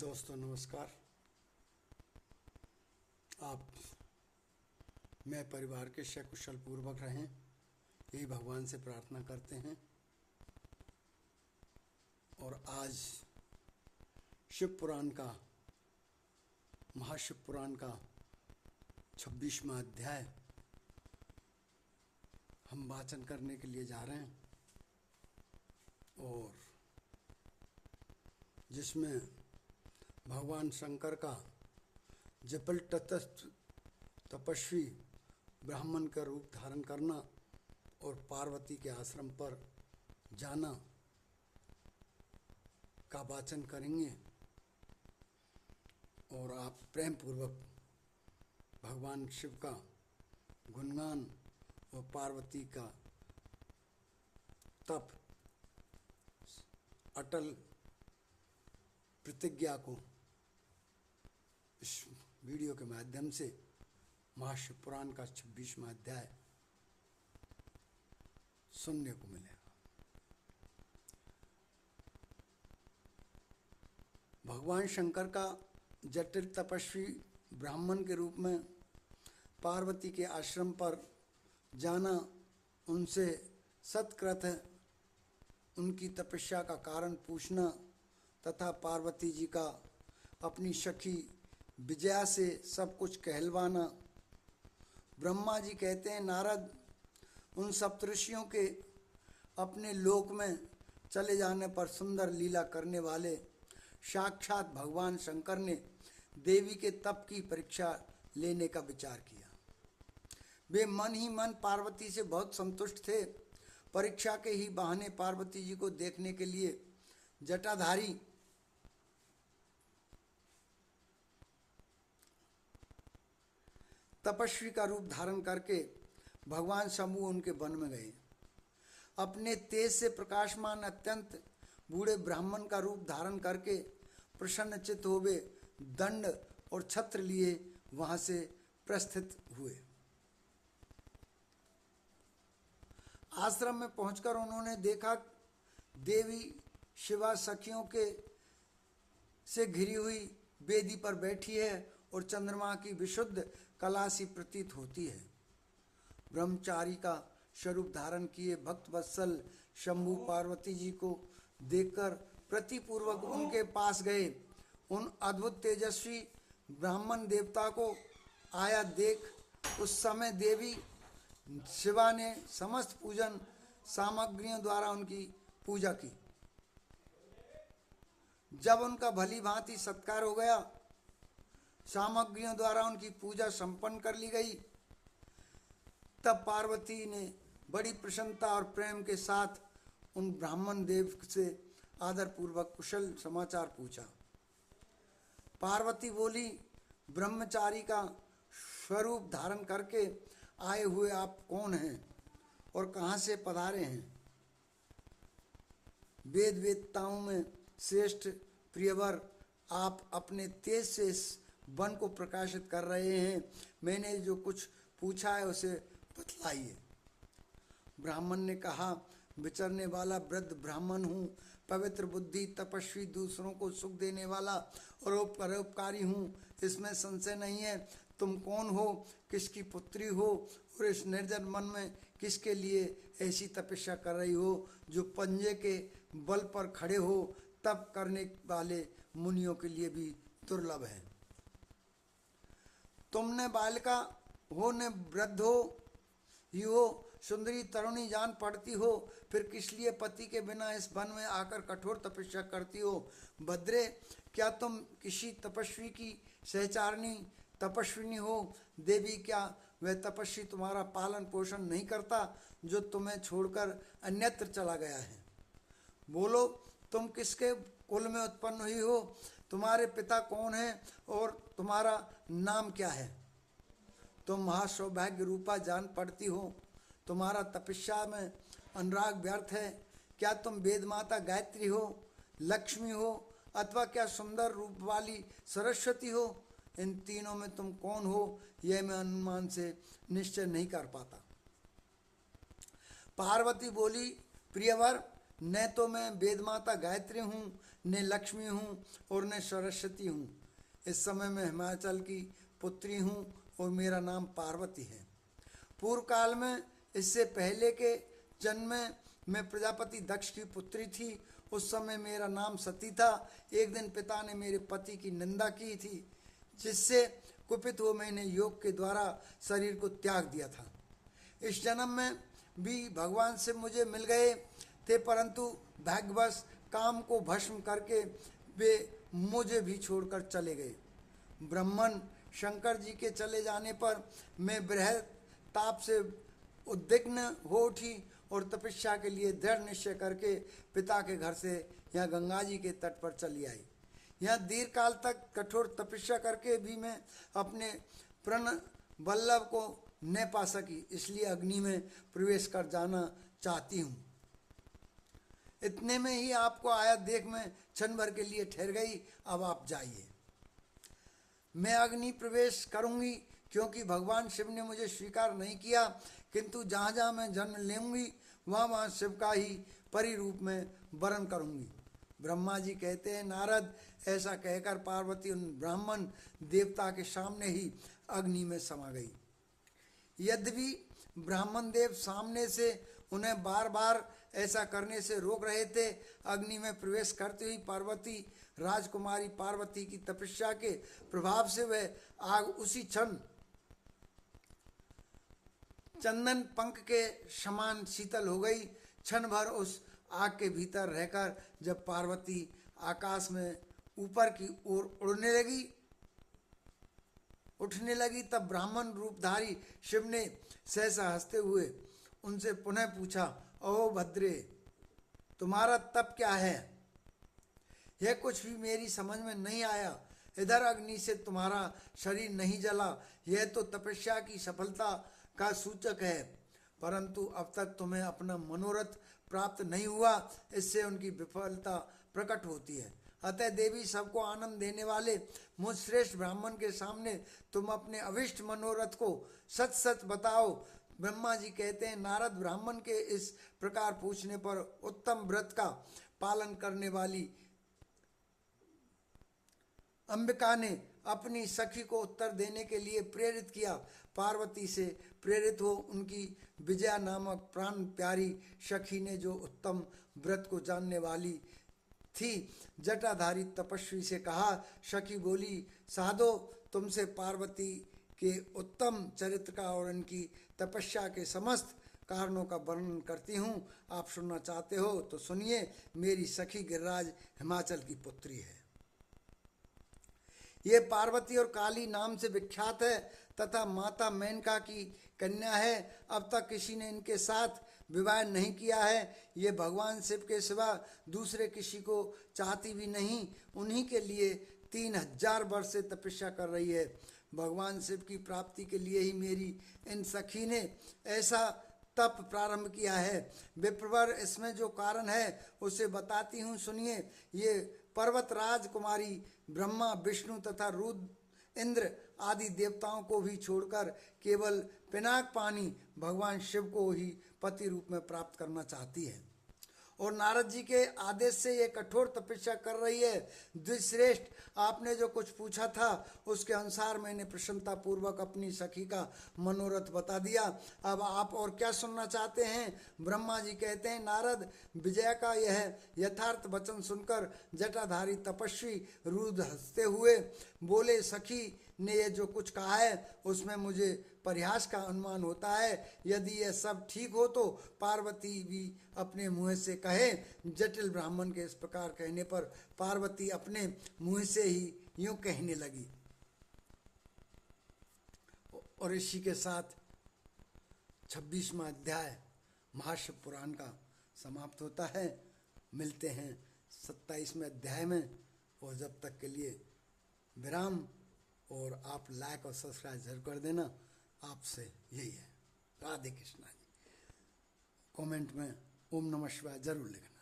दोस्तों नमस्कार। आप मैं परिवार के सकुशल पूर्वक रहें, यही भगवान से प्रार्थना करते हैं। और आज शिव पुराण का महाशिव पुराण का 26वां अध्याय हम वाचन करने के लिए जा रहे हैं, और जिसमें भगवान शंकर का जपल तटस्थ तपस्वी ब्राह्मण का रूप धारण करना और पार्वती के आश्रम पर जाना का वाचन करेंगे। और आप प्रेम पूर्वक भगवान शिव का गुणगान और पार्वती का तप अटल प्रतिज्ञा को इस वीडियो के माध्यम से महाशिव पुराण का 26वां अध्याय सुनने को मिलेगा। भगवान शंकर का जटिल तपस्वी ब्राह्मण के रूप में पार्वती के आश्रम पर जाना, उनसे सत्कृत उनकी तपस्या का कारण पूछना तथा पार्वती जी का अपनी सखी विजया से सब कुछ कहलवाना। ब्रह्मा जी कहते हैं, नारद, उन सप्तऋषियों के अपने लोक में चले जाने पर सुंदर लीला करने वाले साक्षात भगवान शंकर ने देवी के तप की परीक्षा लेने का विचार किया। वे मन ही मन पार्वती से बहुत संतुष्ट थे। परीक्षा के ही बहाने पार्वती जी को देखने के लिए जटाधारी तपस्वी का रूप धारण करके भगवान शंभु उनके वन में गए। अपने तेज से प्रकाशमान अत्यंत बूढ़े ब्राह्मण का रूप धारण करके प्रसन्नचित्त हो वे दंड और छत्र लिए वहां से प्रस्थित हुए। आश्रम में पहुंचकर उन्होंने देखा देवी शिवा सखियों के से घिरी हुई वेदी पर बैठी है और चंद्रमा की विशुद्ध कला सी प्रतीत होती है। ब्रह्मचारी का स्वरूप धारण किए भक्त वत्सल शंभु पार्वती जी को देखकर प्रतिपूर्वक उनके पास गए। उन अद्भुत तेजस्वी ब्राह्मण देवता को आया देख उस समय देवी शिवा ने समस्त पूजन सामग्रियों द्वारा उनकी पूजा की। जब उनका भली भांति सत्कार हो गया, सामग्रियों द्वारा उनकी पूजा संपन्न कर ली गई, तब पार्वती ने बड़ी प्रसन्नता और प्रेम के साथ उन ब्राह्मण देव से आदरपूर्वक कुशल समाचार पूछा। पार्वती बोली, ब्रह्मचारी का स्वरूप धारण करके आए हुए आप कौन हैं और कहाँ से पधारे हैं? वेद वेदताओं में श्रेष्ठ प्रियवर, आप अपने तेज से इस वन को प्रकाशित कर रहे हैं। मैंने जो कुछ पूछा है उसे बतलाइए। ब्राह्मण ने कहा, विचरने वाला वृद्ध ब्राह्मण हूँ, पवित्र बुद्धि, तपस्वी, दूसरों को सुख देने वाला और परोपकारी हूँ, इसमें संशय नहीं है। तुम कौन हो, किसकी पुत्री हो और इस निर्जन मन में किसके लिए ऐसी तपस्या कर रही हो जो पंजे के बल पर खड़े हो तप करने वाले मुनियों के लिए भी दुर्लभ है। तुमने बालिका हो न वृद्ध हो सुंदरी तरुणी जान पड़ती हो, फिर किस लिए पति के बिना इस वन में आकर कठोर तपस्या करती हो? भद्रे, क्या तुम किसी तपस्वी की सहचारिणी तपस्विनी हो? देवी, क्या वह तपस्वी तुम्हारा पालन पोषण नहीं करता जो तुम्हें छोड़कर अन्यत्र चला गया है? बोलो, तुम किसके कुल में उत्पन्न हुई हो? तुम्हारे पिता कौन है और तुम्हारा नाम क्या है? तुम महासौभाग्य रूपा जान पड़ती हो, तुम्हारा तपस्या में अनुराग व्यर्थ है। क्या तुम वेद माता गायत्री हो, लक्ष्मी हो, अथवा क्या सुंदर रूप वाली सरस्वती हो? इन तीनों में तुम कौन हो, यह मैं अनुमान से निश्चय नहीं कर पाता। पार्वती बोली, प्रियवर, न तो मैं वेद माता गायत्री हूँ, न लक्ष्मी हूँ और न सरस्वती हूँ। इस समय मैं हिमाचल की पुत्री हूँ और मेरा नाम पार्वती है। पूर्व काल में, इससे पहले के जन्म में मैं प्रजापति दक्ष की पुत्री थी। उस समय मेरा नाम सती था। एक दिन पिता ने मेरे पति की निंदा की थी, जिससे कुपित हो मैंने योग के द्वारा शरीर को त्याग दिया था। इस जन्म में भी भगवान शिव मुझे मिल गए थे, परंतु भाग्यवश काम को भस्म करके वे मुझे भी छोड़कर चले गए। ब्राह्मण शंकर जी के चले जाने पर मैं बृहद ताप से उद्विग्न हो उठी और तपस्या के लिए दृढ़ निश्चय करके पिता के घर से यहाँ गंगा जी के तट पर चली आई। यहाँ दीर्घ काल तक कठोर तपस्या करके भी मैं अपने प्रण वल्लभ को न पा सकी, इसलिए अग्नि में प्रवेश कर जाना चाहती हूँ। इतने में ही आपको आया देख मैं क्षण भर के लिए ठहर गई। अब आप जाइए। मैं अग्नि प्रवेश करूंगी, क्योंकि भगवान शिव ने मुझे स्वीकार नहीं किया, किंतु जहाँ जहाँ मैं जन्म लूँगी वहाँ वहाँ शिव का ही परिरूप में वर्ण करूँगी। ब्रह्मा जी कहते हैं, नारद, ऐसा कहकर पार्वती उन ब्राह्मण देवता के सामने ही अग्नि में समा गई। यद्यपि ब्राह्मण देव सामने से उन्हें बार बार ऐसा करने से रोक रहे थे, अग्नि में प्रवेश करते ही पार्वती राजकुमारी पार्वती की तपस्या के प्रभाव से वह आग उसी क्षण चंदन पंख के समान शीतल हो गई। क्षण भर उस आग के भीतर रहकर जब पार्वती आकाश में ऊपर की ओर उठने लगी, तब ब्राह्मण रूपधारी शिव ने सहसा हंसते हुए उनसे पुनः पूछा, ओ भद्रे, तुम्हारा तप क्या है? यह कुछ भी मेरी समझ में नहीं आया। इधर अग्नि से तुम्हारा शरीर नहीं जला, यह तो तपस्या की सफलता का सूचक है, परंतु अब तक तुम्हें अपना मनोरथ प्राप्त नहीं हुआ, इससे उनकी विफलता प्रकट होती है। अतः देवी, सबको आनंद देने वाले मुझ श्रेष्ठ ब्राह्मण के सामने तुम अपने अविष्ट मनोरथ को सच सच बताओ। ब्रह्मा जी कहते हैं, नारद, ब्राह्मण के इस प्रकार पूछने पर उत्तम व्रत का पालन करने वाली अंबिका ने अपनी सखी को उत्तर देने के लिए प्रेरित किया। पार्वती से प्रेरित हो उनकी विजया नामक प्राण प्यारी सखी ने, जो उत्तम व्रत को जानने वाली थी, जटाधारी तपस्वी से कहा। सखी बोली, साधो, तुमसे पार्वती के उत्तम चरित्र का और इनकी तपस्या के समस्त कारणों का वर्णन करती हूँ। आप सुनना चाहते हो तो सुनिए। मेरी सखी गिरिराज हिमाचल की पुत्री है। ये पार्वती और काली नाम से विख्यात है तथा माता मेनका की कन्या है। अब तक किसी ने इनके साथ विवाह नहीं किया है। ये भगवान शिव के सिवा दूसरे किसी को चाहती भी नहीं। उन्हीं के लिए 3000 वर्ष से तपस्या कर रही है। भगवान शिव की प्राप्ति के लिए ही मेरी इन सखी ने ऐसा तप प्रारंभ किया है। विप्रवर, इसमें जो कारण है उसे बताती हूँ, सुनिए। ये पर्वतराज कुमारी ब्रह्मा, विष्णु तथा रुद्र, इंद्र आदि देवताओं को भी छोड़कर केवल पिनाक पानी भगवान शिव को ही पति रूप में प्राप्त करना चाहती है और नारद जी के आदेश से ये कठोर तपस्या कर रही है। द्विश्रेष्ठ, आपने जो कुछ पूछा था उसके अनुसार मैंने प्रसन्नता पूर्वक अपनी सखी का मनोरथ बता दिया। अब आप और क्या सुनना चाहते हैं? ब्रह्मा जी कहते हैं, नारद, विजय का यह यथार्थ वचन सुनकर जटाधारी तपस्वी रुद्र हंसते हुए बोले, सखी ने ये जो कुछ कहा है उसमें मुझे परिहास का अनुमान होता है। यदि यह सब ठीक हो तो पार्वती भी अपने मुँह से कहे। जटिल ब्राह्मण के इस प्रकार कहने पर पार्वती अपने मुँह से ही यूं कहने लगी। और इसी के साथ 26वां अध्याय महाशिव पुराण का समाप्त होता है। मिलते हैं 27वें अध्याय में, और जब तक के लिए विराम। और आप लाइक और सब्सक्राइब जरूर कर देना। आपसे यही है। राधे कृष्णा जी। कमेंट में ओम नमः शिवाय जरूर लिखना।